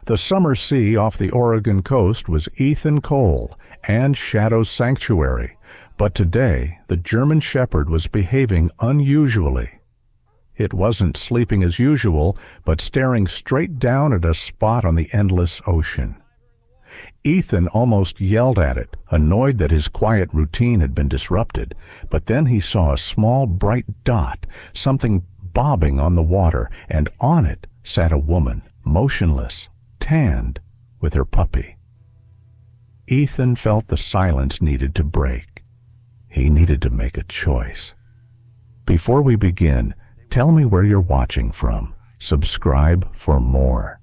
The summer sea off the Oregon coast was Ethan Cole and Shadow's sanctuary, but today the German Shepherd was behaving unusually. It wasn't sleeping as usual, but staring straight down at a spot on the endless ocean. Ethan almost yelled at it, annoyed that his quiet routine had been disrupted, but then he saw a small bright dot, something bobbing on the water, and on it sat a woman, motionless, tanned, with her puppy. Ethan felt the silence needed to break. He needed to make a choice. Before we begin, tell me where you're watching from. Subscribe for more.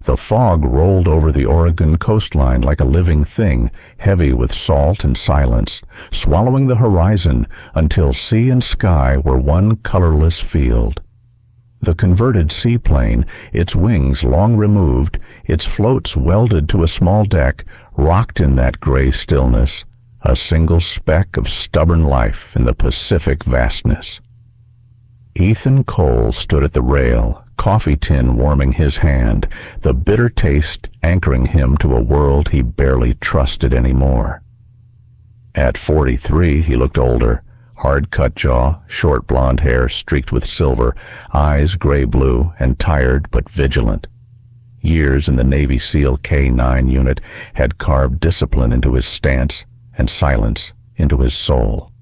The fog rolled over the Oregon coastline like a living thing, heavy with salt and silence, swallowing the horizon until sea and sky were one colorless field. The converted seaplane, its wings long removed, its floats welded to a small deck, rocked in that gray stillness, a single speck of stubborn life in the Pacific vastness. Ethan Cole stood at the rail, coffee tin warming his hand, the bitter taste anchoring him to a world he barely trusted anymore. At 43, he looked older. Hard-cut jaw, short blonde hair streaked with silver, eyes gray-blue and tired but vigilant. Years in the Navy SEAL K-9 unit had carved discipline into his stance and silence into his soul.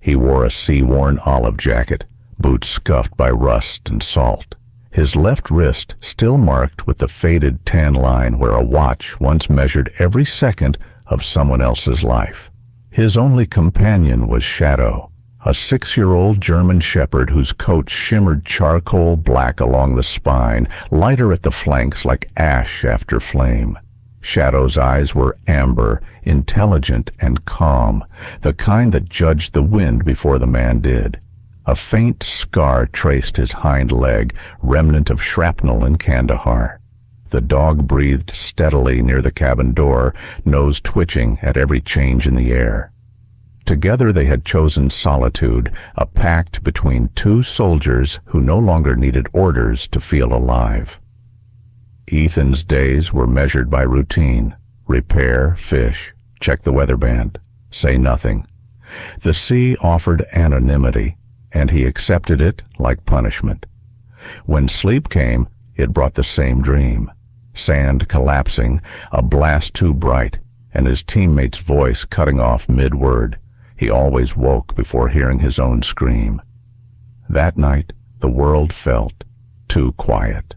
He wore a sea-worn olive jacket, boots scuffed by rust and salt. His left wrist still marked with the faded tan line where a watch once measured every second of someone else's life. His only companion was Shadow, a 6-year-old German Shepherd whose coat shimmered charcoal black along the spine, lighter at the flanks like ash after flame. Shadow's eyes were amber, intelligent and calm, the kind that judged the wind before the man did. A faint scar traced his hind leg, remnant of shrapnel in Kandahar. The dog breathed steadily near the cabin door, nose twitching at every change in the air. Together they had chosen solitude, a pact between two soldiers who no longer needed orders to feel alive. Ethan's days were measured by routine. Repair, fish, check the weather band, say nothing. The sea offered anonymity, and he accepted it like punishment. When sleep came, it brought the same dream. Sand collapsing, a blast too bright, and his teammate's voice cutting off mid-word. He always woke before hearing his own scream. That night, the world felt too quiet.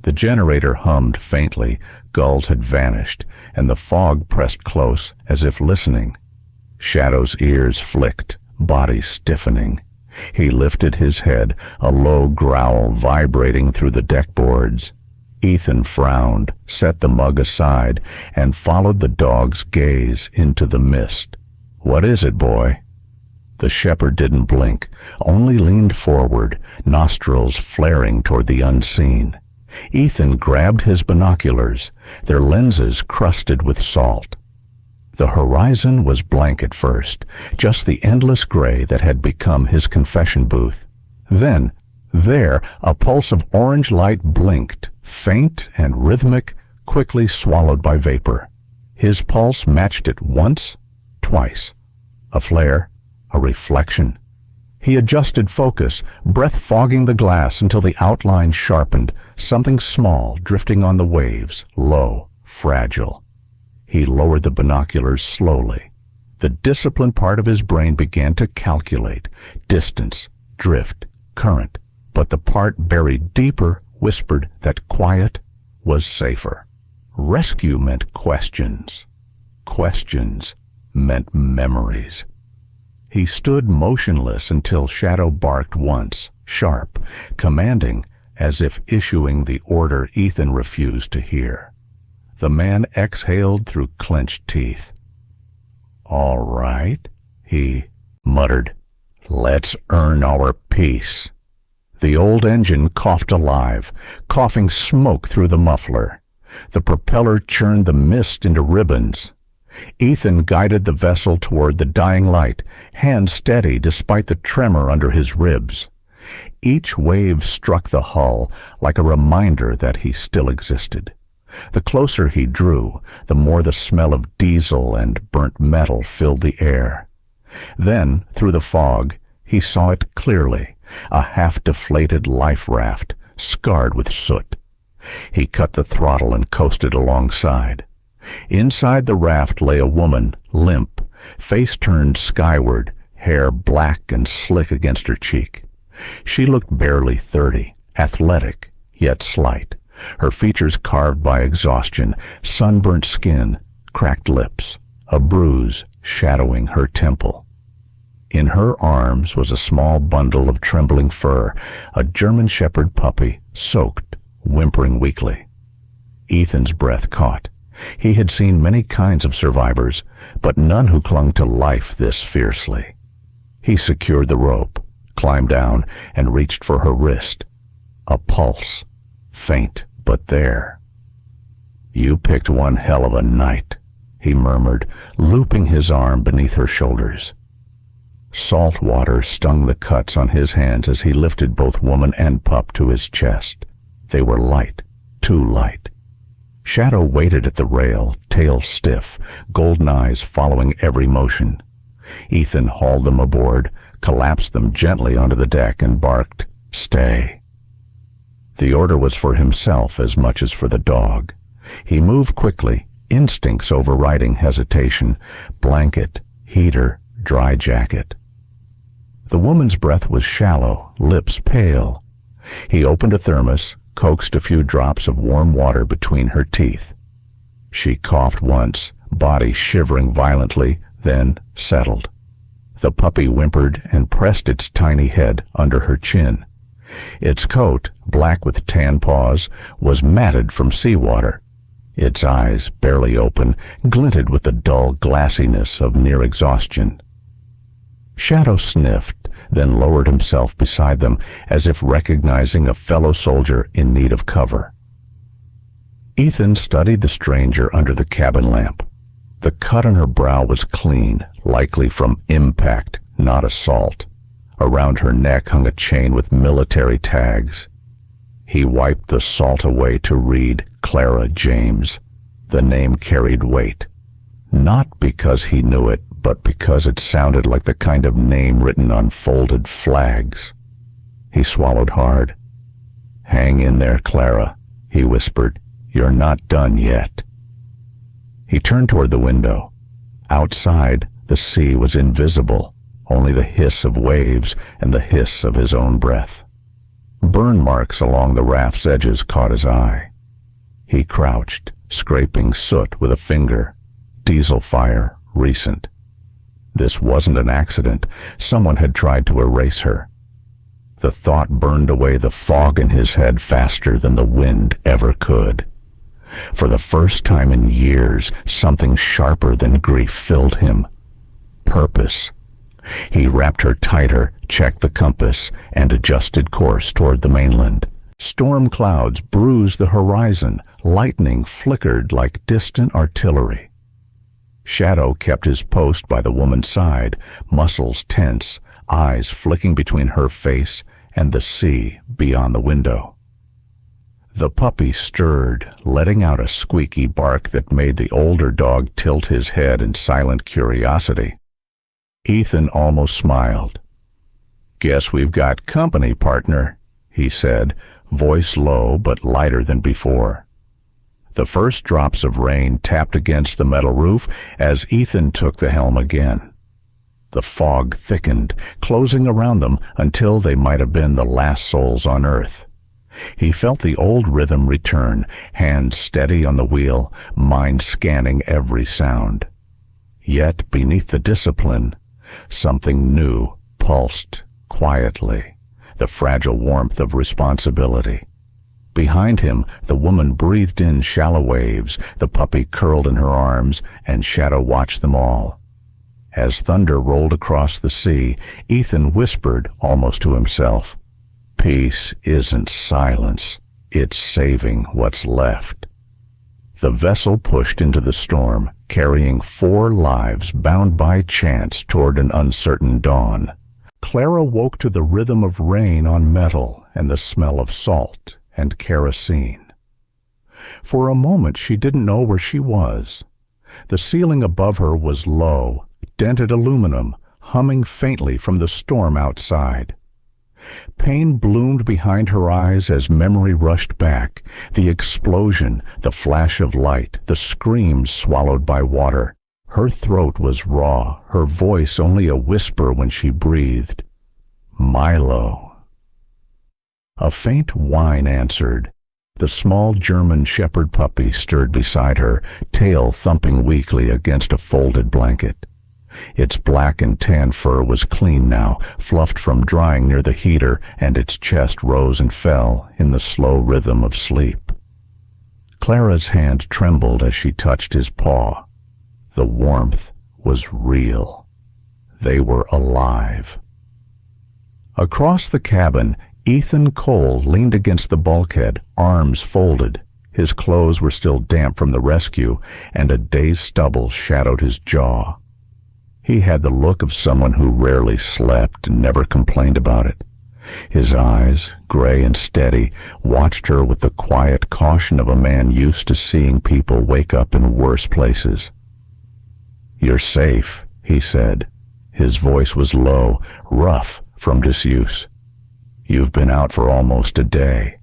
The generator hummed faintly, gulls had vanished, and the fog pressed close as if listening. Shadow's ears flicked, body stiffening. He lifted his head, a low growl vibrating through the deck boards. Ethan frowned, set the mug aside, and followed the dog's gaze into the mist. "What is it, boy?" The shepherd didn't blink, only leaned forward, nostrils flaring toward the unseen. Ethan grabbed his binoculars, their lenses crusted with salt. The horizon was blank at first, just the endless gray that had become his confession booth. Then, there, a pulse of orange light blinked, faint and rhythmic, quickly swallowed by vapor. His pulse matched it once, twice. A flare, a reflection. He adjusted focus, breath fogging the glass until the outline sharpened, something small drifting on the waves, low, fragile. He lowered the binoculars slowly. The disciplined part of his brain began to calculate distance, drift, current, but the part buried deeper whispered that quiet was safer. Rescue meant questions. Questions meant memories. He stood motionless until Shadow barked once, sharp, commanding, as if issuing the order Ethan refused to hear. The man exhaled through clenched teeth. "All right," he muttered. "Let's earn our peace." The old engine coughed alive, coughing smoke through the muffler. The propeller churned the mist into ribbons. Ethan guided the vessel toward the dying light, hands steady despite the tremor under his ribs. Each wave struck the hull like a reminder that he still existed. The closer he drew, the more the smell of diesel and burnt metal filled the air. Then, through the fog, he saw it clearly, a half-deflated life raft, scarred with soot. He cut the throttle and coasted alongside. Inside the raft lay a woman, limp, face turned skyward, hair black and slick against her cheek. She looked barely 30, athletic, yet slight, her features carved by exhaustion, sunburnt skin, cracked lips, a bruise shadowing her temple. In her arms was a small bundle of trembling fur, a German shepherd puppy, soaked, whimpering weakly. Ethan's breath caught. He had seen many kinds of survivors, but none who clung to life this fiercely. He secured the rope, climbed down, and reached for her wrist. A pulse, faint but there. "You picked one hell of a night," he murmured, looping his arm beneath her shoulders. Salt water stung the cuts on his hands as he lifted both woman and pup to his chest. They were light, too light. Shadow waited at the rail, tail stiff, golden eyes following every motion. Ethan hauled them aboard, collapsed them gently onto the deck, and barked, "Stay." The order was for himself as much as for the dog. He moved quickly, instincts overriding hesitation, blanket, heater, dry jacket. The woman's breath was shallow, lips pale. He opened a thermos, coaxed a few drops of warm water between her teeth. She coughed once, body shivering violently, then settled. The puppy whimpered and pressed its tiny head under her chin. Its coat, black with tan paws, was matted from seawater. Its eyes, barely open, glinted with the dull glassiness of near exhaustion. Shadow sniffed, then lowered himself beside them as if recognizing a fellow soldier in need of cover. Ethan studied the stranger under the cabin lamp. The cut on her brow was clean, likely from impact, not assault. Around her neck hung a chain with military tags. He wiped the salt away to read Clara James. The name carried weight. Not because he knew it, but because it sounded like the kind of name written on folded flags. He swallowed hard. "Hang in there, Clara," he whispered. "You're not done yet." He turned toward the window. Outside, the sea was invisible, only the hiss of waves and the hiss of his own breath. Burn marks along the raft's edges caught his eye. He crouched, scraping soot with a finger. Diesel fire, recent. This wasn't an accident. Someone had tried to erase her. The thought burned away the fog in his head faster than the wind ever could. For the first time in years, something sharper than grief filled him. Purpose. He wrapped her tighter, checked the compass, and adjusted course toward the mainland. Storm clouds bruised the horizon. Lightning flickered like distant artillery. Shadow kept his post by the woman's side, muscles tense, eyes flicking between her face and the sea beyond the window. The puppy stirred, letting out a squeaky bark that made the older dog tilt his head in silent curiosity. Ethan almost smiled. "Guess we've got company, partner," he said, voice low but lighter than before. The first drops of rain tapped against the metal roof as Ethan took the helm again. The fog thickened, closing around them until they might have been the last souls on earth. He felt the old rhythm return, hands steady on the wheel, mind scanning every sound. Yet beneath the discipline, something new pulsed quietly, the fragile warmth of responsibility. Behind him, the woman breathed in shallow waves, the puppy curled in her arms, and Shadow watched them all. As thunder rolled across the sea, Ethan whispered almost to himself, "Peace isn't silence, it's saving what's left." The vessel pushed into the storm, carrying 4 lives bound by chance toward an uncertain dawn. Clara woke to the rhythm of rain on metal and the smell of salt and kerosene. For a moment she didn't know where she was. The ceiling above her was low, dented aluminum, humming faintly from the storm outside. Pain bloomed behind her eyes as memory rushed back, the explosion, the flash of light, the screams swallowed by water. Her throat was raw, her voice only a whisper when she breathed. Milo. A faint whine answered. The small German shepherd puppy stirred beside her, tail thumping weakly against a folded blanket. Its black and tan fur was clean now, fluffed from drying near the heater, and its chest rose and fell in the slow rhythm of sleep. Clara's hand trembled as she touched his paw. The warmth was real. They were alive. Across the cabin, Ethan Cole leaned against the bulkhead, arms folded. His clothes were still damp from the rescue, and a day's stubble shadowed his jaw. He had the look of someone who rarely slept and never complained about it. His eyes, gray and steady, watched her with the quiet caution of a man used to seeing people wake up in worse places. "You're safe," he said. His voice was low, rough from disuse. "You've been out for almost a day."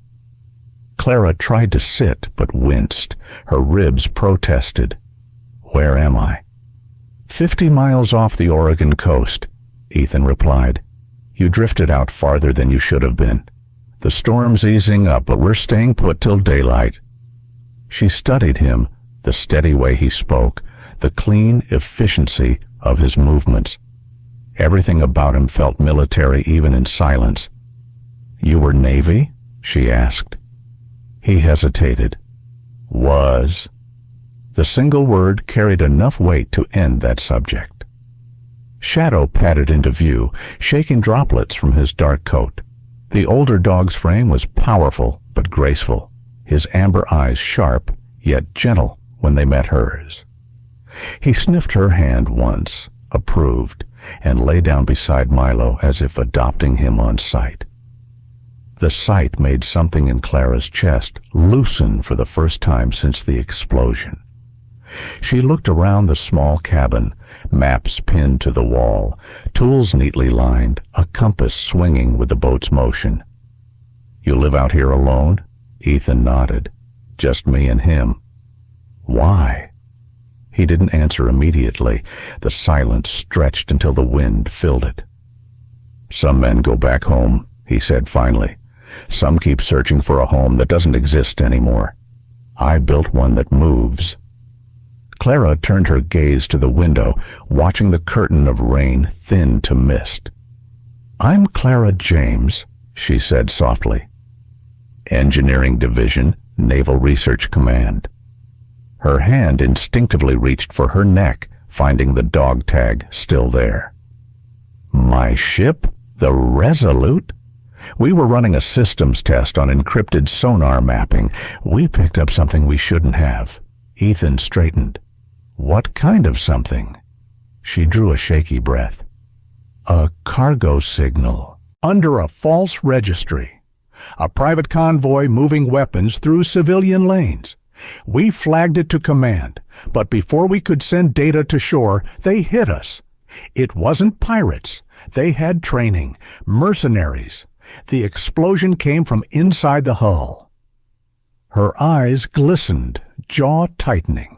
Clara tried to sit, but winced. Her ribs protested. "Where am I?" 50 miles off the Oregon coast," Ethan replied. "You drifted out farther than you should have been. The storm's easing up, but we're staying put till daylight." She studied him, the steady way he spoke, the clean efficiency of his movements. Everything about him felt military even in silence. "You were Navy?" she asked. He hesitated. "Was." The single word carried enough weight to end that subject. Shadow padded into view, shaking droplets from his dark coat. The older dog's frame was powerful but graceful, his amber eyes sharp yet gentle when they met hers. He sniffed her hand once, approved, and lay down beside Milo as if adopting him on sight. The sight made something in Clara's chest loosen for the first time since the explosion. She looked around the small cabin, maps pinned to the wall, tools neatly lined, a compass swinging with the boat's motion. "You live out here alone?" Ethan nodded. "Just me and him." "Why?" He didn't answer immediately. The silence stretched until the wind filled it. "Some men go back home," he said finally. "Some keep searching for a home that doesn't exist anymore. I built one that moves." Clara turned her gaze to the window, watching the curtain of rain thin to mist. "I'm Clara James," she said softly. "Engineering Division, Naval Research Command." Her hand instinctively reached for her neck, finding the dog tag still there. "My ship? The Resolute?" "We were running a systems test on encrypted sonar mapping. We picked up something we shouldn't have." Ethan straightened. "What kind of something?" She drew a shaky breath. "A cargo signal. Under a false registry. A private convoy moving weapons through civilian lanes. We flagged it to command, but before we could send data to shore, they hit us. It wasn't pirates. They had training. Mercenaries. The explosion came from inside the hull." Her eyes glistened, jaw tightening.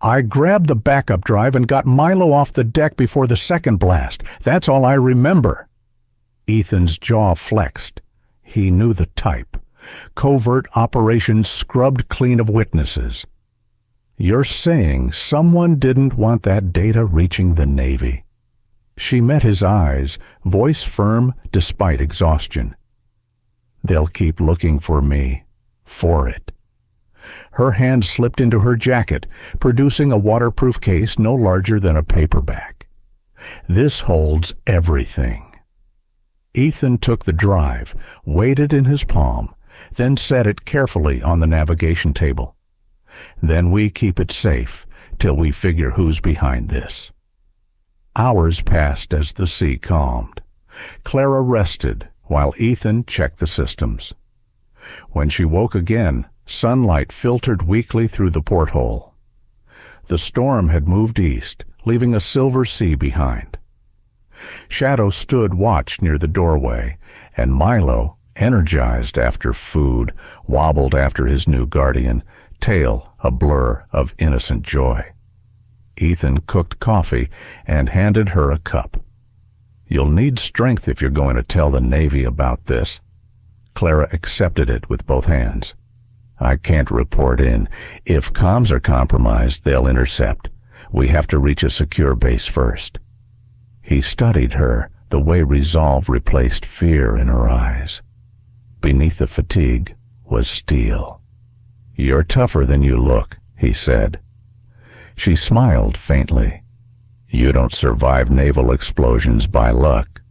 "I grabbed the backup drive and got Milo off the deck before the second blast. That's all I remember." Ethan's jaw flexed. He knew the type. Covert operations scrubbed clean of witnesses. "You're saying someone didn't want that data reaching the Navy?" She met his eyes, voice firm despite exhaustion. "They'll keep looking for me. For it." Her hand slipped into her jacket, producing a waterproof case no larger than a paperback. "This holds everything." Ethan took the drive, weighed it in his palm, then set it carefully on the navigation table. "Then we keep it safe till we figure who's behind this." Hours passed as the sea calmed. Clara rested while Ethan checked the systems. When she woke again, Sunlight filtered weakly through the porthole. The storm had moved east, leaving a silver sea behind. Shadow stood watch near the doorway, and Milo, energized after food, wobbled after his new guardian, tail a blur of innocent joy. Ethan cooked coffee and handed her a cup. "You'll need strength if you're going to tell the Navy about this." Clara accepted it with both hands. "I can't report in. If comms are compromised, they'll intercept. We have to reach a secure base first." He studied her, the way resolve replaced fear in her eyes. Beneath the fatigue was steel. "You're tougher than you look," he said. She smiled faintly. "You don't survive naval explosions by luck."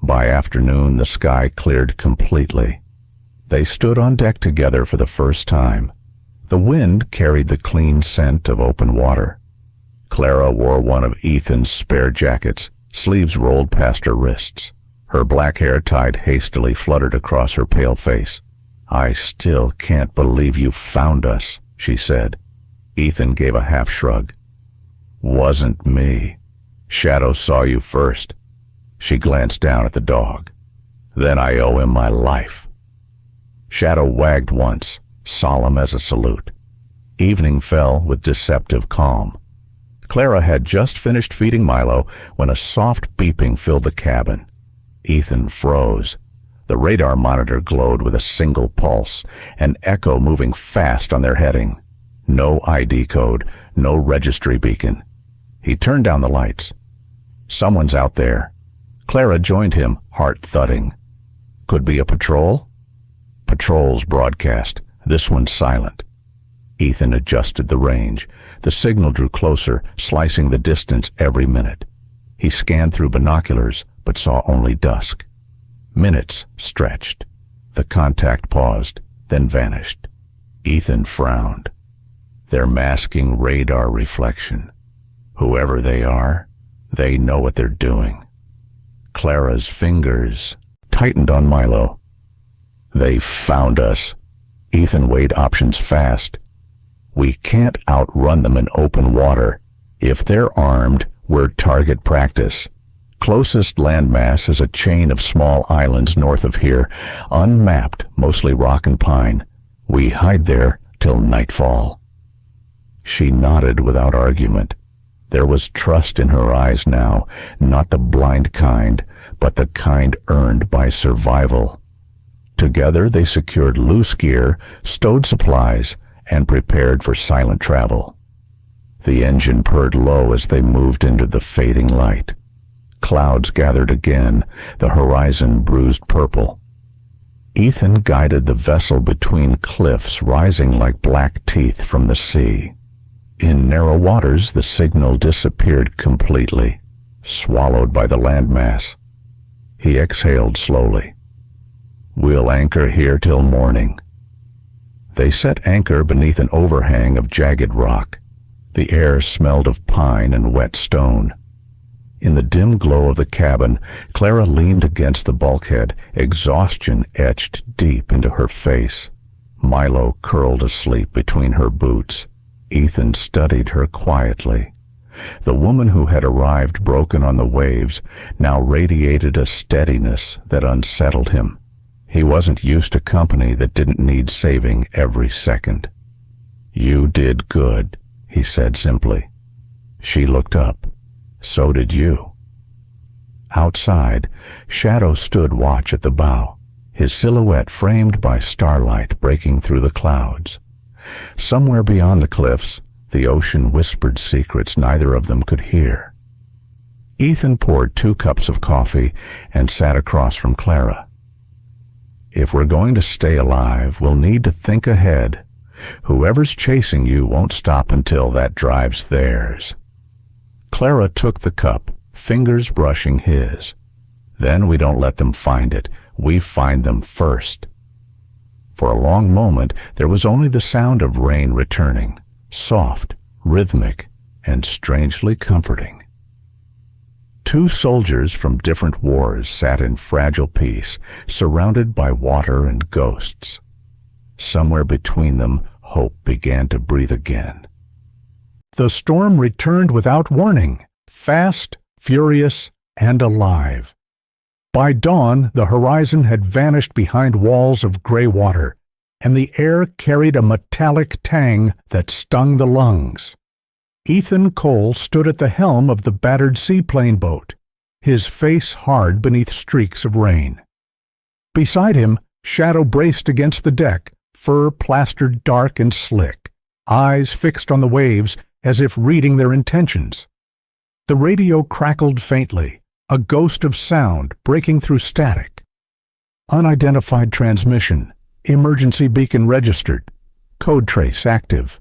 By afternoon, the sky cleared completely. They stood on deck together for the first time. The wind carried the clean scent of open water. Clara wore one of Ethan's spare jackets, sleeves rolled past her wrists. Her black hair tied hastily fluttered across her pale face. "I still can't believe you found us," she said. Ethan gave a half shrug. "Wasn't me. Shadow saw you first." She glanced down at the dog. "Then I owe him my life." Shadow wagged once, solemn as a salute. Evening fell with deceptive calm. Clara had just finished feeding Milo when a soft beeping filled the cabin. Ethan froze. The radar monitor glowed with a single pulse, an echo moving fast on their heading. No ID code, no registry beacon. He turned down the lights. "Someone's out there." Clara joined him, heart thudding. "Could be a patrol?" "Patrol's broadcast. This one's silent." Ethan adjusted the range. The signal drew closer, slicing the distance every minute. He scanned through binoculars, but saw only dusk. Minutes stretched. The contact paused, then vanished. Ethan frowned. They're masking radar reflection. Whoever they are, they know what they're doing. Clara's fingers tightened on Milo. "They found us." Ethan weighed options fast. "We can't outrun them in open water. If they're armed, we're target practice. Closest landmass is a chain of small islands north of here, unmapped, mostly rock and pine. We hide there till nightfall." She nodded without argument. There was trust in her eyes now, not the blind kind, but the kind earned by survival. Together they secured loose gear, stowed supplies, and prepared for silent travel. The engine purred low as they moved into the fading light. Clouds gathered again, the horizon bruised purple. Ethan guided the vessel between cliffs rising like black teeth from the sea. In narrow waters, the signal disappeared completely, swallowed by the landmass. He exhaled slowly. "We'll anchor here till morning." They set anchor beneath an overhang of jagged rock. The air smelled of pine and wet stone. In the dim glow of the cabin, Clara leaned against the bulkhead, exhaustion etched deep into her face. Milo curled asleep between her boots. Ethan studied her quietly. The woman who had arrived broken on the waves now radiated a steadiness that unsettled him. He wasn't used to company that didn't need saving every second. "You did good," he said simply. She looked up. "So did you." Outside, Shadow stood watch at the bow, his silhouette framed by starlight breaking through the clouds. Somewhere beyond the cliffs, the ocean whispered secrets neither of them could hear. Ethan poured 2 cups of coffee and sat across from Clara. "If we're going to stay alive, we'll need to think ahead. Whoever's chasing you won't stop until that drive's theirs." Clara took the cup, fingers brushing his. "Then we don't let them find it. We find them first." For a long moment, there was only the sound of rain returning, soft, rhythmic, and strangely comforting. 2 soldiers from different wars sat in fragile peace, surrounded by water and ghosts. Somewhere between them, hope began to breathe again. The storm returned without warning, fast, furious, and alive. By dawn, the horizon had vanished behind walls of gray water, and the air carried a metallic tang that stung the lungs. Ethan Cole stood at the helm of the battered seaplane boat, his face hard beneath streaks of rain. Beside him, Shadow braced against the deck, fur plastered dark and slick, eyes fixed on the waves as if reading their intentions. The radio crackled faintly, a ghost of sound breaking through static. Unidentified transmission, emergency beacon registered, code trace active.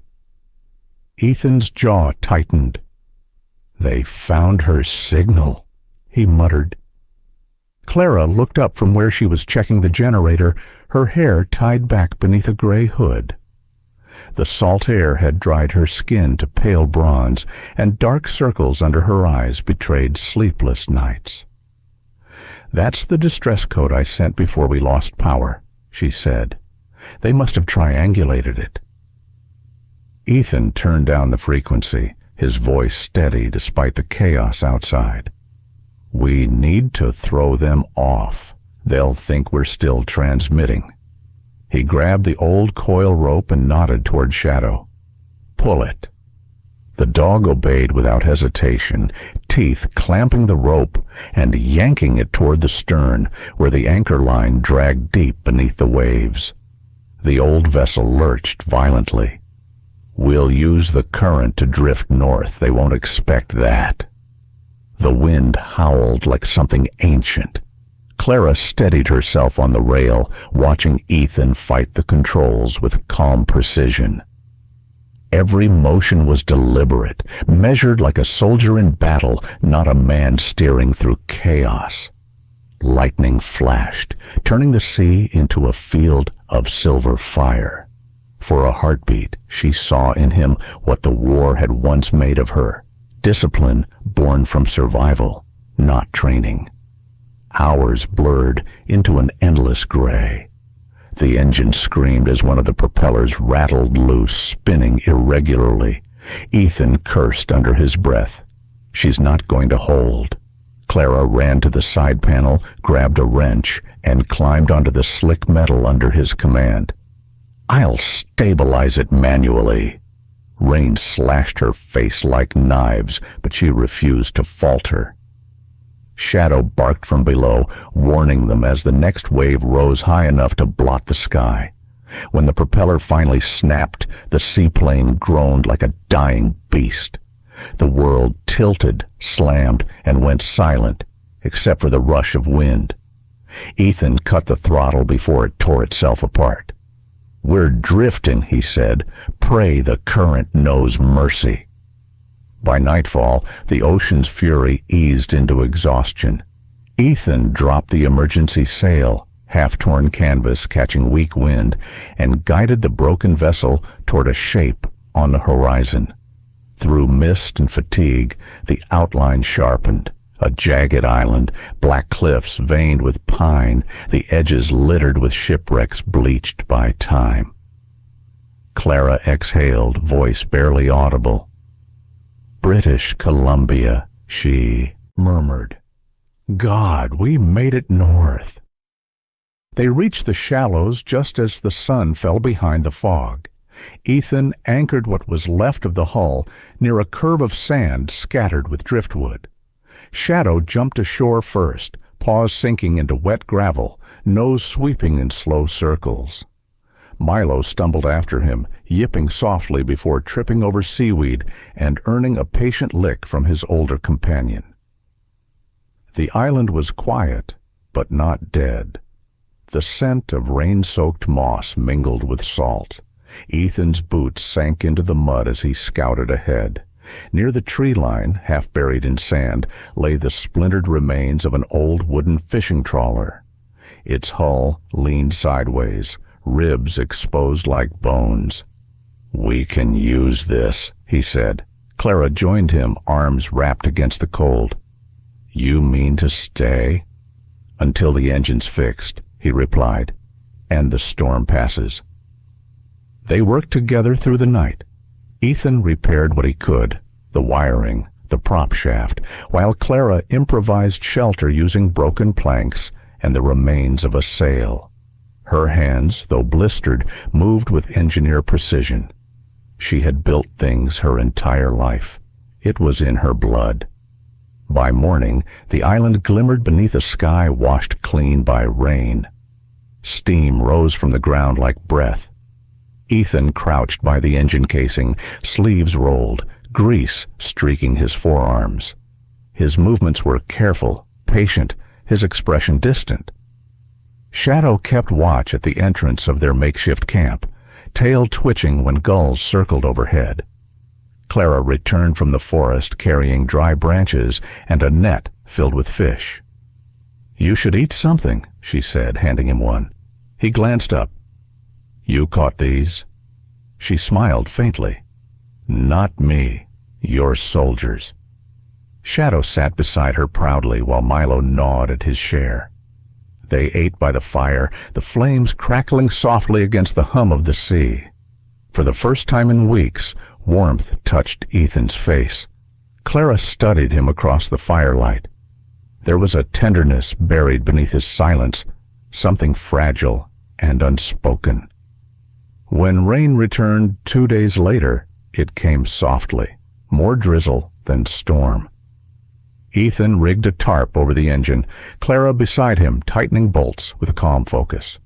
Ethan's jaw tightened. They found her signal, he muttered. Clara looked up from where she was checking the generator, her hair tied back beneath a gray hood. The salt air had dried her skin to pale bronze, and dark circles under her eyes betrayed sleepless nights. "That's the distress code I sent before we lost power," she said. "They must have triangulated it." Ethan turned down the frequency, his voice steady despite the chaos outside. "We need to throw them off. They'll think we're still transmitting." He grabbed the old coil rope and nodded toward Shadow. "Pull it." The dog obeyed without hesitation, teeth clamping the rope and yanking it toward the stern, where the anchor line dragged deep beneath the waves. The old vessel lurched violently. "We'll use the current to drift north. They won't expect that." The wind howled like something ancient. Clara steadied herself on the rail, watching Ethan fight the controls with calm precision. Every motion was deliberate, measured like a soldier in battle, not a man steering through chaos. Lightning flashed, turning the sea into a field of silver fire. For a heartbeat, she saw in him what the war had once made of her: discipline born from survival, not training. Hours blurred into an endless gray. The engine screamed as one of the propellers rattled loose, spinning irregularly. Ethan cursed under his breath. "She's not going to hold." Clara ran to the side panel, grabbed a wrench, and climbed onto the slick metal under his command. "I'll stabilize it manually." Rain slashed her face like knives, but she refused to falter. Shadow barked from below, warning them as the next wave rose high enough to blot the sky. When the propeller finally snapped, the seaplane groaned like a dying beast. The world tilted, slammed, and went silent, except for the rush of wind. Ethan cut the throttle before it tore itself apart. "We're drifting," he said. "Pray the current knows mercy." By nightfall, the ocean's fury eased into exhaustion. Ethan dropped the emergency sail, half-torn canvas catching weak wind, and guided the broken vessel toward a shape on the horizon. Through mist and fatigue, the outline sharpened. A jagged island, black cliffs veined with pine, the edges littered with shipwrecks bleached by time. Clara exhaled, voice barely audible. "British Columbia," she murmured. "God, we made it north." They reached the shallows just as the sun fell behind the fog. Ethan anchored what was left of the hull near a curve of sand scattered with driftwood. Shadow jumped ashore first, paws sinking into wet gravel, nose sweeping in slow circles. Milo stumbled after him, yipping softly before tripping over seaweed and earning a patient lick from his older companion. The island was quiet, but not dead. The scent of rain-soaked moss mingled with salt. Ethan's boots sank into the mud as he scouted ahead. Near the tree line, half buried in sand, lay the splintered remains of an old wooden fishing trawler. Its hull leaned sideways, ribs exposed like bones. "We can use this," he said. Clara joined him, arms wrapped against the cold. "You mean to stay?" "Until the engine's fixed," he replied, "and the storm passes." They worked together through the night. Ethan repaired what he could, the wiring, the prop shaft, while Clara improvised shelter using broken planks and the remains of a sail. Her hands, though blistered, moved with engineer precision. She had built things her entire life. It was in her blood. By morning, the island glimmered beneath a sky washed clean by rain. Steam rose from the ground like breath. Ethan crouched by the engine casing, sleeves rolled, grease streaking his forearms. His movements were careful, patient, his expression distant. Shadow kept watch at the entrance of their makeshift camp, tail twitching when gulls circled overhead. Clara returned from the forest carrying dry branches and a net filled with fish. "You should eat something," she said, handing him one. He glanced up. "You caught these?" She smiled faintly. "Not me. Your soldiers." Shadow sat beside her proudly while Milo gnawed at his share. They ate by the fire, the flames crackling softly against the hum of the sea. For the first time in weeks, warmth touched Ethan's face. Clara studied him across the firelight. There was a tenderness buried beneath his silence, something fragile and unspoken. When rain returned 2 days later, it came softly, more drizzle than storm. Ethan rigged a tarp over the engine, Clara beside him tightening bolts with a calm focus.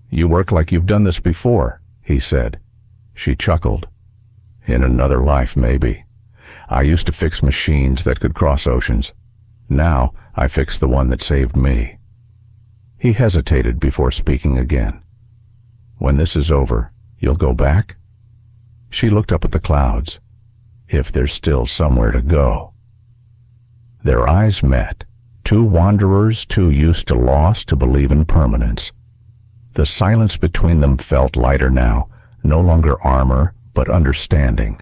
"You work like you've done this before," he said. She chuckled. "In another life, maybe. I used to fix machines that could cross oceans. Now I fix the one that saved me." He hesitated before speaking again. "When this is over, you'll go back?" She looked up at the clouds. "If there's still somewhere to go." Their eyes met, two wanderers too used to loss to believe in permanence. The silence between them felt lighter now, no longer armor, but understanding.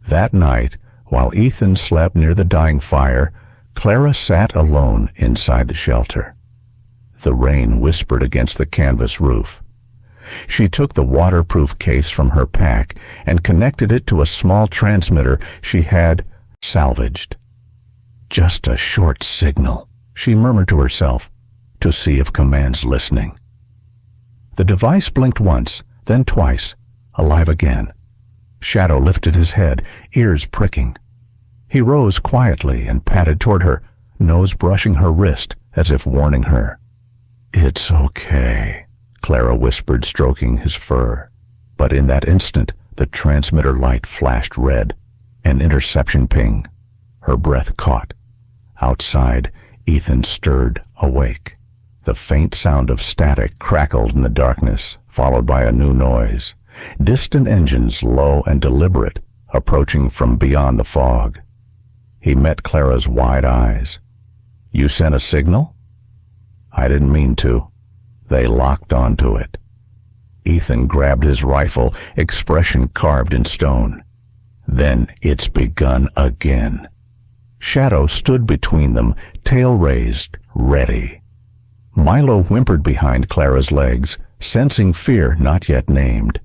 That night, while Ethan slept near the dying fire, Clara sat alone inside the shelter. The rain whispered against the canvas roof. She took the waterproof case from her pack and connected it to a small transmitter she had salvaged. "Just a short signal," she murmured to herself, to see if Command's listening. The device blinked once, then twice, alive again. Shadow lifted his head, ears pricking. He rose quietly and padded toward her, nose brushing her wrist as if warning her. "It's okay," Clara whispered, stroking his fur. But in that instant, the transmitter light flashed red, an interception ping. Her breath caught. Outside, Ethan stirred, awake. The faint sound of static crackled in the darkness, followed by a new noise. Distant engines, low and deliberate, approaching from beyond the fog. He met Clara's wide eyes. "You sent a signal?" "I didn't mean to." They locked onto it. Ethan grabbed his rifle, expression carved in stone. "Then it's begun again." Shadow stood between them, tail raised, ready. Milo whimpered behind Clara's legs, sensing fear not yet named.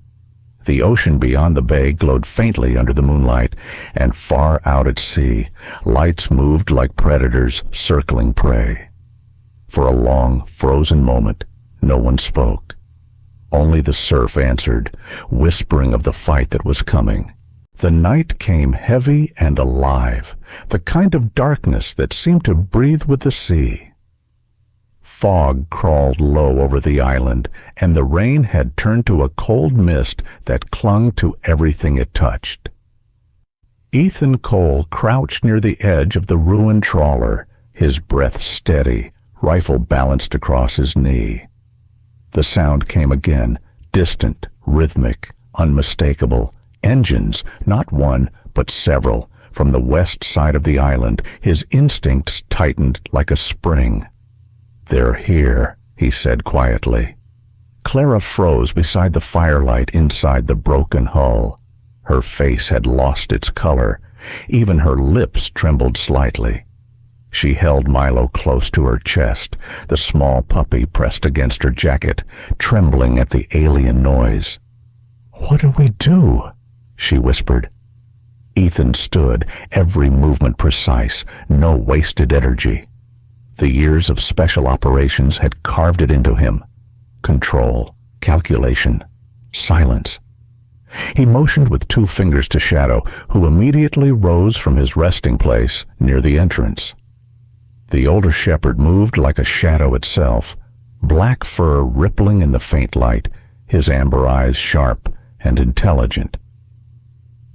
The ocean beyond the bay glowed faintly under the moonlight, and far out at sea, lights moved like predators circling prey. For a long, frozen moment, no one spoke. Only the surf answered, whispering of the fight that was coming. The night came heavy and alive, the kind of darkness that seemed to breathe with the sea. Fog crawled low over the island, and the rain had turned to a cold mist that clung to everything it touched. Ethan Cole crouched near the edge of the ruined trawler, his breath steady, rifle balanced across his knee. The sound came again, distant, rhythmic, unmistakable. Engines, not one, but several, from the west side of the island. His instincts tightened like a spring. "They're here," he said quietly. Clara froze beside the firelight inside the broken hull. Her face had lost its color. Even her lips trembled slightly. She held Milo close to her chest, the small puppy pressed against her jacket, trembling at the alien noise. "What do we do?" she whispered. Ethan stood, every movement precise, no wasted energy. The years of special operations had carved it into him. Control, calculation, silence. He motioned with 2 fingers to Shadow, who immediately rose from his resting place near the entrance. The older shepherd moved like a shadow itself, black fur rippling in the faint light, his amber eyes sharp and intelligent.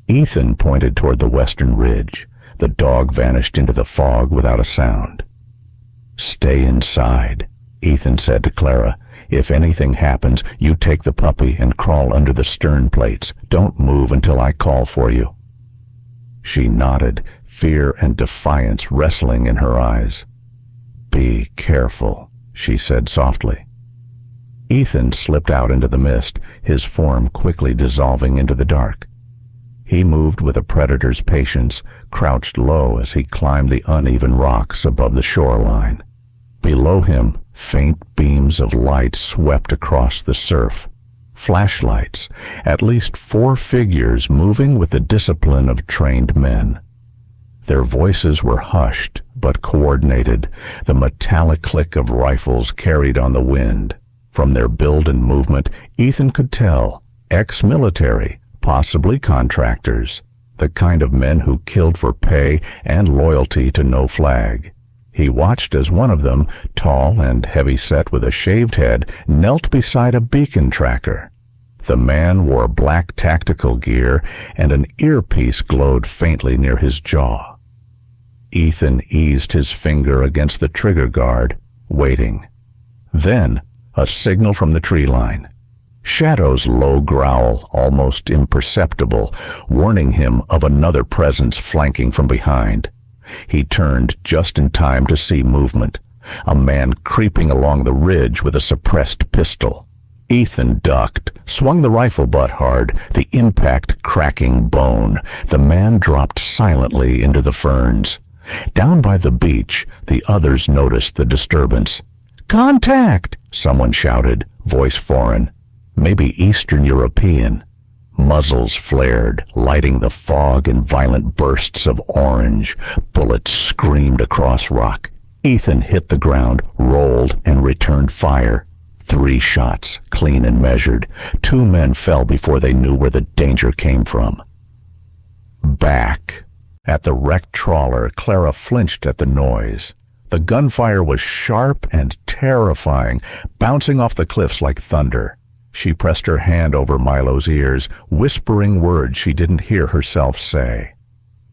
Ethan pointed toward the western ridge. The dog vanished into the fog without a sound. "Stay inside," Ethan said to Clara. "If anything happens, you take the puppy and crawl under the stern plates. Don't move until I call for you." She nodded, fear and defiance wrestling in her eyes. "Be careful," she said softly. Ethan slipped out into the mist, his form quickly dissolving into the dark. He moved with a predator's patience, crouched low as he climbed the uneven rocks above the shoreline. Below him, faint beams of light swept across the surf. Flashlights, at least 4 figures moving with the discipline of trained men. Their voices were hushed but coordinated, the metallic click of rifles carried on the wind. From their build and movement, Ethan could tell, ex-military, possibly contractors, the kind of men who killed for pay and loyalty to no flag. He watched as one of them, tall and heavy-set with a shaved head, knelt beside a beacon tracker. The man wore black tactical gear, and an earpiece glowed faintly near his jaw. Ethan eased his finger against the trigger guard, waiting. Then, a signal from the tree line. Shadow's low growl, almost imperceptible, warning him of another presence flanking from behind. He turned just in time to see movement. A man creeping along the ridge with a suppressed pistol. Ethan ducked, swung the rifle butt hard, the impact cracking bone. The man dropped silently into the ferns. Down by the beach, the others noticed the disturbance. "Contact!" someone shouted, voice foreign, maybe Eastern European. Muzzles flared, lighting the fog in violent bursts of orange. Bullets screamed across rock. Ethan hit the ground, rolled, and returned fire. 3 shots, clean and measured. 2 men fell before they knew where the danger came from. Back. At the wrecked trawler, Clara flinched at the noise. The gunfire was sharp and terrifying, bouncing off the cliffs like thunder. She pressed her hand over Milo's ears, whispering words she didn't hear herself say.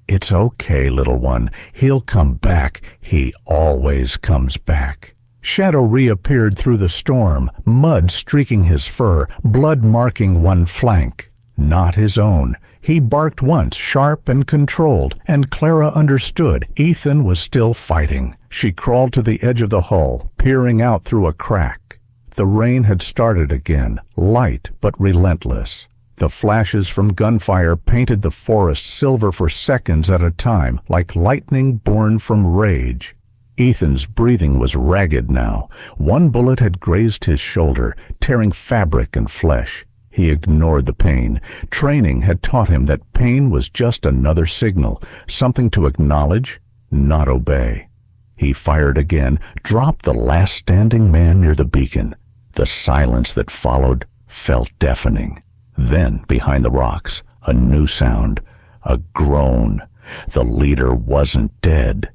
"It's okay, little one. He'll come back. He always comes back." Shadow reappeared through the storm, mud streaking his fur, blood marking one flank. Not his own. He barked once, sharp and controlled, and Clara understood Ethan was still fighting. She crawled to the edge of the hull, peering out through a crack. The rain had started again, light but relentless. The flashes from gunfire painted the forest silver for seconds at a time, like lightning born from rage. Ethan's breathing was ragged now. One bullet had grazed his shoulder, tearing fabric and flesh. He ignored the pain. Training had taught him that pain was just another signal, something to acknowledge, not obey. He fired again, dropped the last standing man near the beacon. The silence that followed felt deafening. Then, behind the rocks, a new sound, a groan. The leader wasn't dead.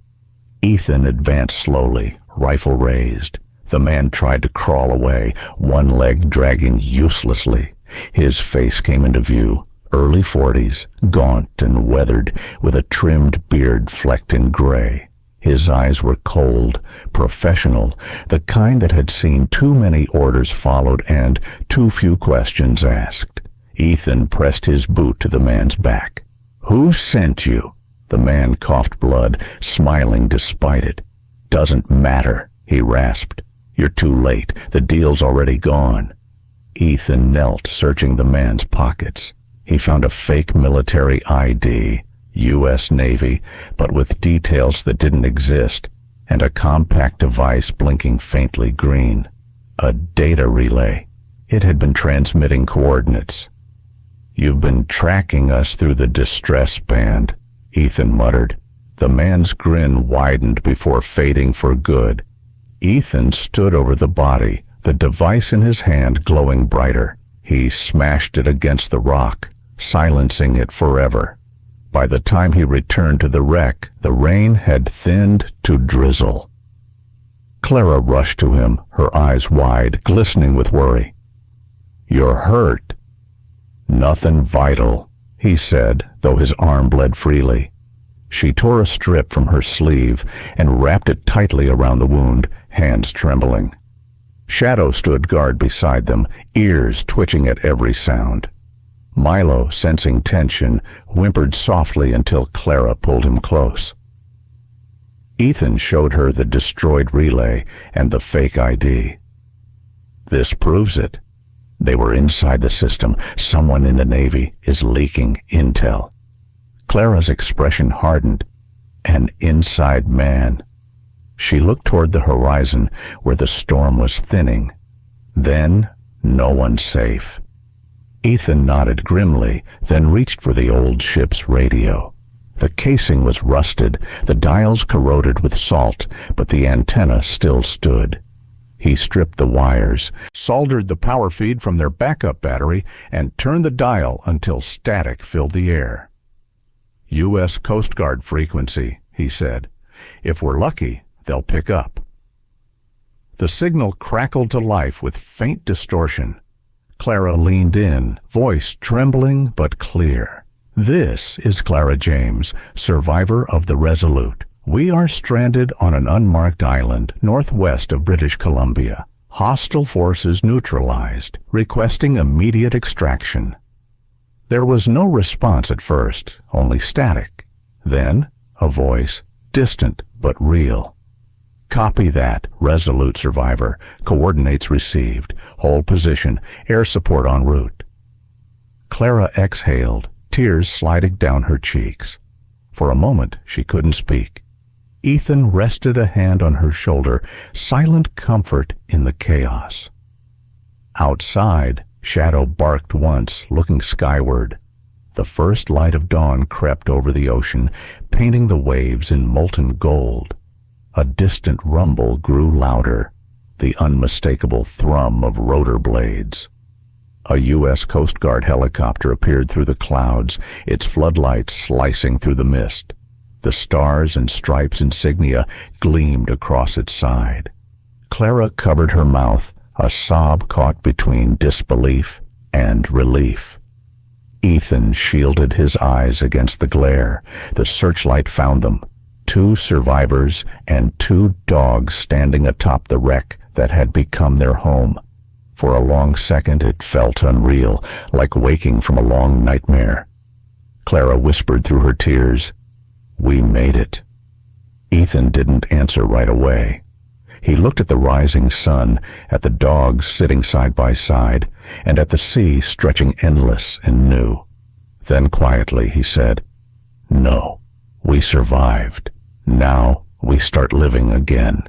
Ethan advanced slowly, rifle raised. The man tried to crawl away, one leg dragging uselessly. His face came into view, early 40s, gaunt and weathered, with a trimmed beard flecked in gray. His eyes were cold, professional, the kind that had seen too many orders followed and too few questions asked. Ethan pressed his boot to the man's back. "Who sent you?" The man coughed blood, smiling despite it. "Doesn't matter," he rasped. "You're too late. The deal's already gone." Ethan knelt, searching the man's pockets. He found a fake military ID, U.S. Navy, but with details that didn't exist, and a compact device blinking faintly green. A data relay. It had been transmitting coordinates. "You've been tracking us through the distress band," Ethan muttered. The man's grin widened before fading for good. Ethan stood over the body, the device in his hand glowing brighter. He smashed it against the rock, silencing it forever. By the time he returned to the wreck, the rain had thinned to drizzle. Clara rushed to him, her eyes wide, glistening with worry. "You're hurt." "Nothing vital," he said, though his arm bled freely. She tore a strip from her sleeve and wrapped it tightly around the wound, hands trembling. Shadow stood guard beside them, ears twitching at every sound. Milo, sensing tension, whimpered softly until Clara pulled him close. Ethan showed her the destroyed relay and the fake ID. "This proves it. They were inside the system. Someone in the Navy is leaking intel." Clara's expression hardened. An inside man. She looked toward the horizon where the storm was thinning. Then, no one safe. Ethan nodded grimly, then reached for the old ship's radio. The casing was rusted, the dials corroded with salt, but the antenna still stood. He stripped the wires, soldered the power feed from their backup battery, and turned the dial until static filled the air. "U.S. Coast Guard frequency," he said. "If we're lucky, they'll pick up." The signal crackled to life with faint distortion. Clara leaned in, voice trembling but clear. "This is Clara James, survivor of the Resolute. We are stranded on an unmarked island northwest of British Columbia. Hostile forces neutralized, requesting immediate extraction." There was no response at first, only static. Then, a voice, distant but real. "Copy that, Resolute survivor. Coordinates received. Hold position. Air support en route." Clara exhaled, tears sliding down her cheeks. For a moment, she couldn't speak. Ethan rested a hand on her shoulder, silent comfort in the chaos. Outside, Shadow barked once, looking skyward. The first light of dawn crept over the ocean, painting the waves in molten gold. A distant rumble grew louder, the unmistakable thrum of rotor blades. A U.S. Coast Guard helicopter appeared through the clouds, its floodlights slicing through the mist. The stars and stripes insignia gleamed across its side. Clara covered her mouth, a sob caught between disbelief and relief. Ethan shielded his eyes against the glare. The searchlight found them. 2 survivors and 2 dogs standing atop the wreck that had become their home. For a long second it felt unreal, like waking from a long nightmare. Clara whispered through her tears, "We made it." Ethan didn't answer right away. He looked at the rising sun, at the dogs sitting side by side, and at the sea stretching endless and new. Then quietly he said, "No, we survived. Now we start living again."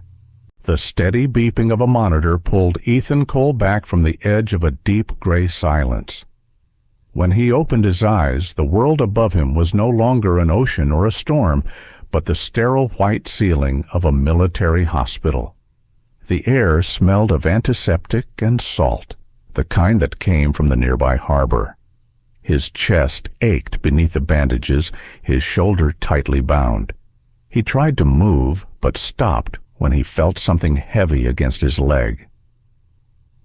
The steady beeping of a monitor pulled Ethan Cole back from the edge of a deep gray silence. When he opened his eyes, the world above him was no longer an ocean or a storm, but the sterile white ceiling of a military hospital. The air smelled of antiseptic and salt, the kind that came from the nearby harbor. His chest ached beneath the bandages, his shoulder tightly bound. He tried to move, but stopped when he felt something heavy against his leg.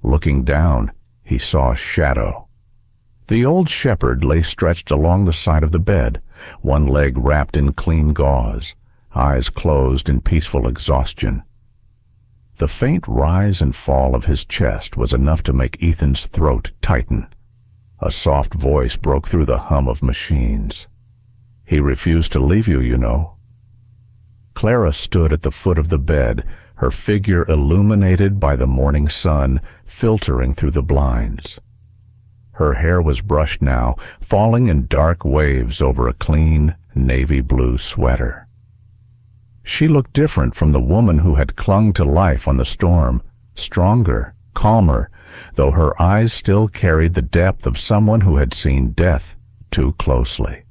Looking down, he saw Shadow. The old shepherd lay stretched along the side of the bed, one leg wrapped in clean gauze, eyes closed in peaceful exhaustion. The faint rise and fall of his chest was enough to make Ethan's throat tighten. A soft voice broke through the hum of machines. "He refused to leave you, you know." Clara stood at the foot of the bed, her figure illuminated by the morning sun filtering through the blinds. Her hair was brushed now, falling in dark waves over a clean, navy blue sweater. She looked different from the woman who had clung to life on the storm, stronger, calmer, though her eyes still carried the depth of someone who had seen death too closely.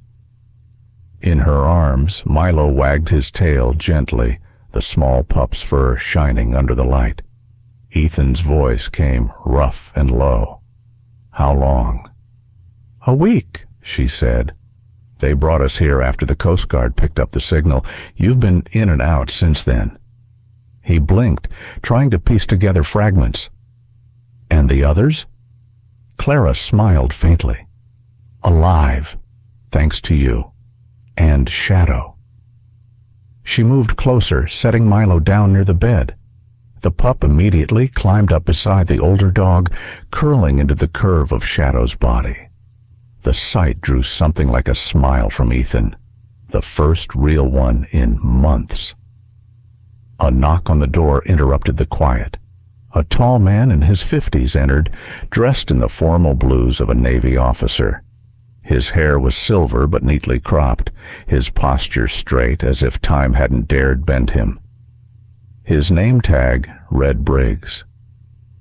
In her arms, Milo wagged his tail gently, the small pup's fur shining under the light. Ethan's voice came rough and low. "How long?" "A week," she said. "They brought us here after the Coast Guard picked up the signal. You've been in and out since then." He blinked, trying to piece together fragments. "And the others?" Clara smiled faintly. "Alive, thanks to you. And Shadow." She moved closer, setting Milo down near the bed. The pup immediately climbed up beside the older dog, curling into the curve of Shadow's body. The sight drew something like a smile from Ethan, the first real one in months. A knock on the door interrupted the quiet. A tall man in his 50s entered, dressed in the formal blues of a Navy officer. His hair was silver but neatly cropped, his posture straight as if time hadn't dared bend him. His name tag read Briggs.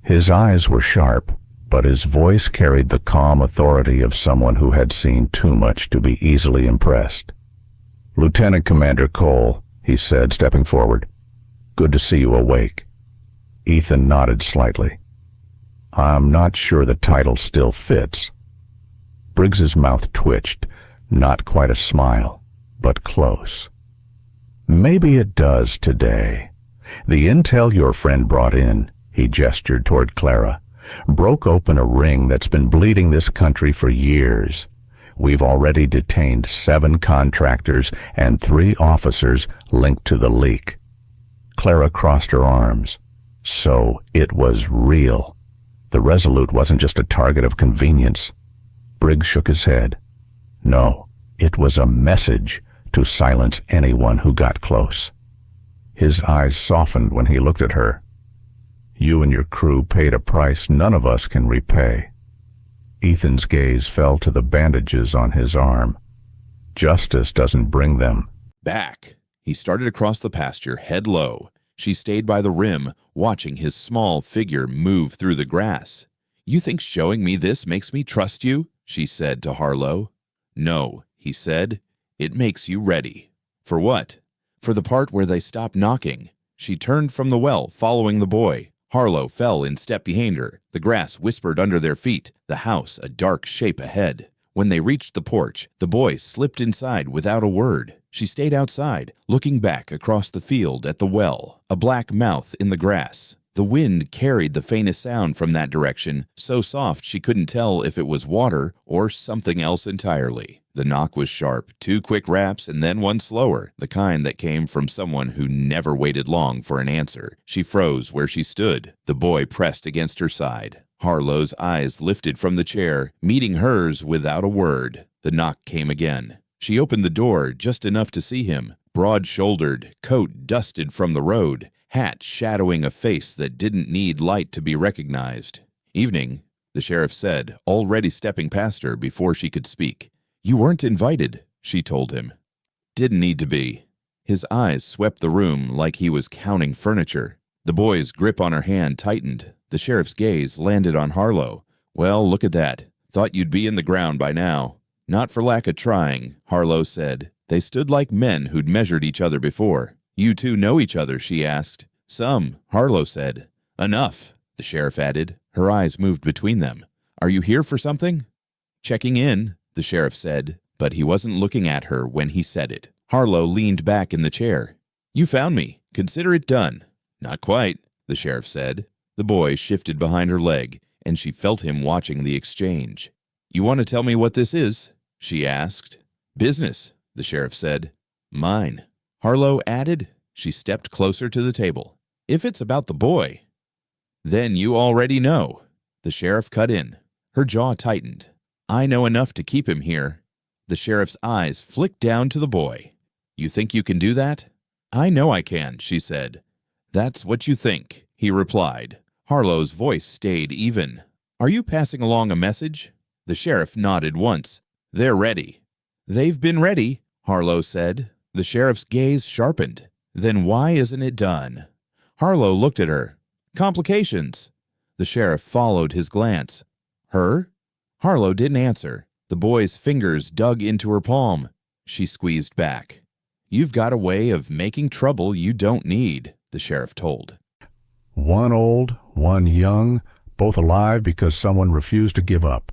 His eyes were sharp, but his voice carried the calm authority of someone who had seen too much to be easily impressed. "Lieutenant Commander Cole," he said, stepping forward. "Good to see you awake." Ethan nodded slightly. "I'm not sure the title still fits." Briggs's mouth twitched, not quite a smile, but close. "Maybe it does today. The intel your friend brought in," he gestured toward Clara, "broke open a ring that's been bleeding this country for years. We've already detained 7 contractors and 3 officers linked to the leak." Clara crossed her arms. So it was real. The Resolute wasn't just a target of convenience. Briggs shook his head. No, it was a message to silence anyone who got close. His eyes softened when he looked at her. "You and your crew paid a price none of us can repay." Ethan's gaze fell to the bandages on his arm. "Justice doesn't bring them back." He started across the pasture, head low. She stayed by the rim, watching his small figure move through the grass. "You think showing me this makes me trust you?" she said to Harlow. "No," he said. "It makes you ready." "For what?" "For the part where they stop knocking." She turned from the well, following the boy. Harlow fell in step behind her. The grass whispered under their feet, the house a dark shape ahead. When they reached the porch, the boy slipped inside without a word. She stayed outside, looking back across the field at the well, a black mouth in the grass. The wind carried the faintest sound from that direction, so soft she couldn't tell if it was water or something else entirely. The knock was sharp, 2 quick raps and then one slower, the kind that came from someone who never waited long for an answer. She froze where she stood. The boy pressed against her side. Harlow's eyes lifted from the chair, meeting hers without a word. The knock came again. She opened the door just enough to see him, broad-shouldered, coat dusted from the road, hat shadowing a face that didn't need light to be recognized. "Evening," the sheriff said, already stepping past her before she could speak. "You weren't invited," she told him. "Didn't need to be." His eyes swept the room like he was counting furniture. The boy's grip on her hand tightened. The sheriff's gaze landed on Harlow. "Well, look at that. Thought you'd be in the ground by now." "Not for lack of trying," Harlow said. They stood like men who'd measured each other before. "You two know each other?" she asked. "Some," Harlow said. "Enough," the sheriff added. Her eyes moved between them. "Are you here for something?" "Checking in," the sheriff said, but he wasn't looking at her when he said it. Harlow leaned back in the chair. "You found me. Consider it done." "Not quite," the sheriff said. The boy shifted behind her leg, and she felt him watching the exchange. "You want to tell me what this is?" she asked. "Business," the sheriff said. "Mine," Harlow added. She stepped closer to the table. "If it's about the boy." "Then you already know," the sheriff cut in. Her jaw tightened. "I know enough to keep him here." The sheriff's eyes flicked down to the boy. "You think you can do that?" "I know I can," she said. "That's what you think," he replied. Harlow's voice stayed even. "Are you passing along a message?" The sheriff nodded once. "They're ready." "They've been ready," Harlow said. The sheriff's gaze sharpened. "Then why isn't it done?" Harlow looked at her. "Complications." The sheriff followed his glance. Her? Harlow didn't answer. The boy's fingers dug into her palm. She squeezed back. You've got a way of making trouble you don't need, the sheriff told. One old, one young, both alive because someone refused to give up.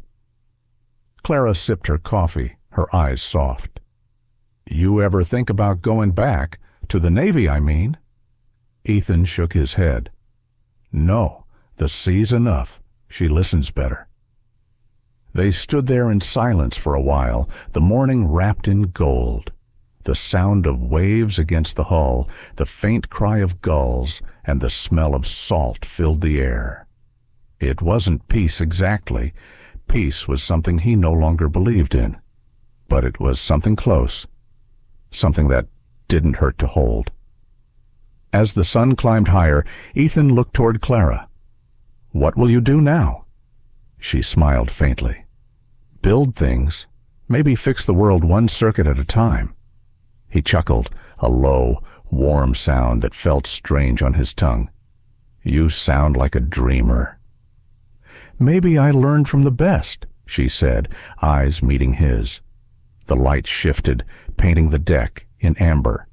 Clara sipped her coffee, her eyes soft. You ever think about going back? To the Navy, I mean. Ethan shook his head. No, the sea's enough. She listens better. They stood there in silence for a while, the morning wrapped in gold. The sound of waves against the hull, the faint cry of gulls, and the smell of salt filled the air. It wasn't peace exactly. Peace was something he no longer believed in. But it was something close, something that didn't hurt to hold. As the sun climbed higher, Ethan looked toward Clara. What will you do now? She smiled faintly. Build things, maybe fix the world one circuit at a time. He chuckled, a low, warm sound that felt strange on his tongue. You sound like a dreamer. Maybe I learned from the best, she said, eyes meeting his. The light shifted, painting the deck in amber.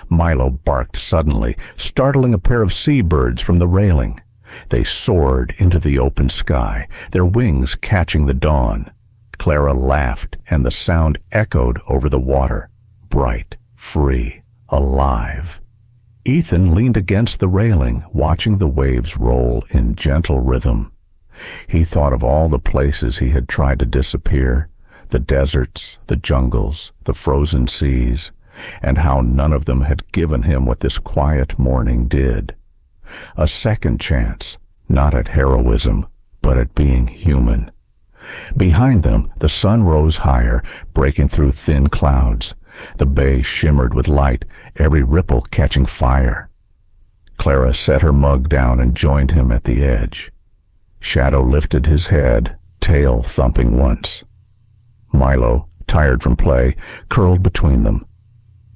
Milo barked suddenly, startling a pair of seabirds from the railing. They soared into the open sky, their wings catching the dawn. Clara laughed, and the sound echoed over the water, bright, free, alive. Ethan leaned against the railing, watching the waves roll in gentle rhythm. He thought of all the places he had tried to disappear, the deserts, the jungles, the frozen seas, and how none of them had given him what this quiet morning did. A second chance, not at heroism, but at being human. Behind them, the sun rose higher, breaking through thin clouds. The bay shimmered with light, every ripple catching fire. Clara set her mug down and joined him at the edge. Shadow lifted his head, tail thumping once. Milo, tired from play, curled between them.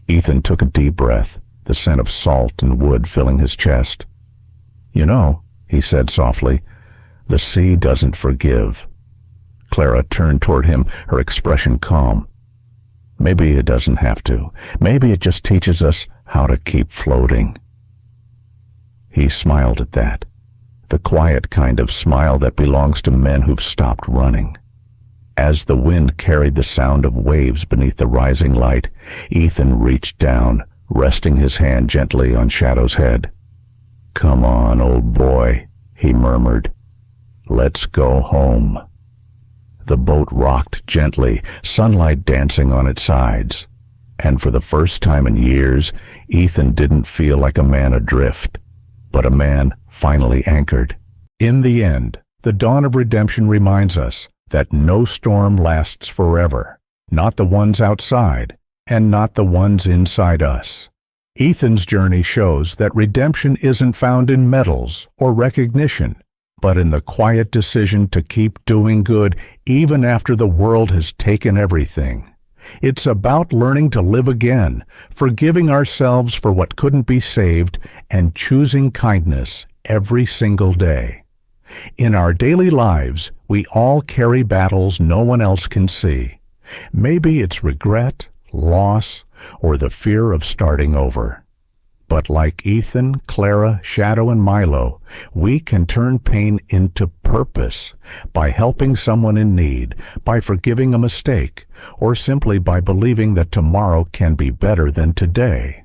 Ethan took a deep breath, the scent of salt and wood filling his chest. You know, he said softly, the sea doesn't forgive. Clara turned toward him, her expression calm. Maybe it doesn't have to. Maybe it just teaches us how to keep floating. He smiled at that, the quiet kind of smile that belongs to men who've stopped running. As the wind carried the sound of waves beneath the rising light, Ethan reached down, resting his hand gently on Shadow's head. Come on, old boy, he murmured. Let's go home. The boat rocked gently, sunlight dancing on its sides. And for the first time in years, Ethan didn't feel like a man adrift, but a man finally anchored. In the end, the dawn of redemption reminds us that no storm lasts forever, not the ones outside, and not the ones inside us. Ethan's journey shows that redemption isn't found in medals or recognition, but in the quiet decision to keep doing good even after the world has taken everything. It's about learning to live again, forgiving ourselves for what couldn't be saved, and choosing kindness every single day. In our daily lives, we all carry battles no one else can see. Maybe it's regret, loss, or the fear of starting over. But like Ethan, Clara, Shadow, and Milo, we can turn pain into purpose by helping someone in need, by forgiving a mistake, or simply by believing that tomorrow can be better than today.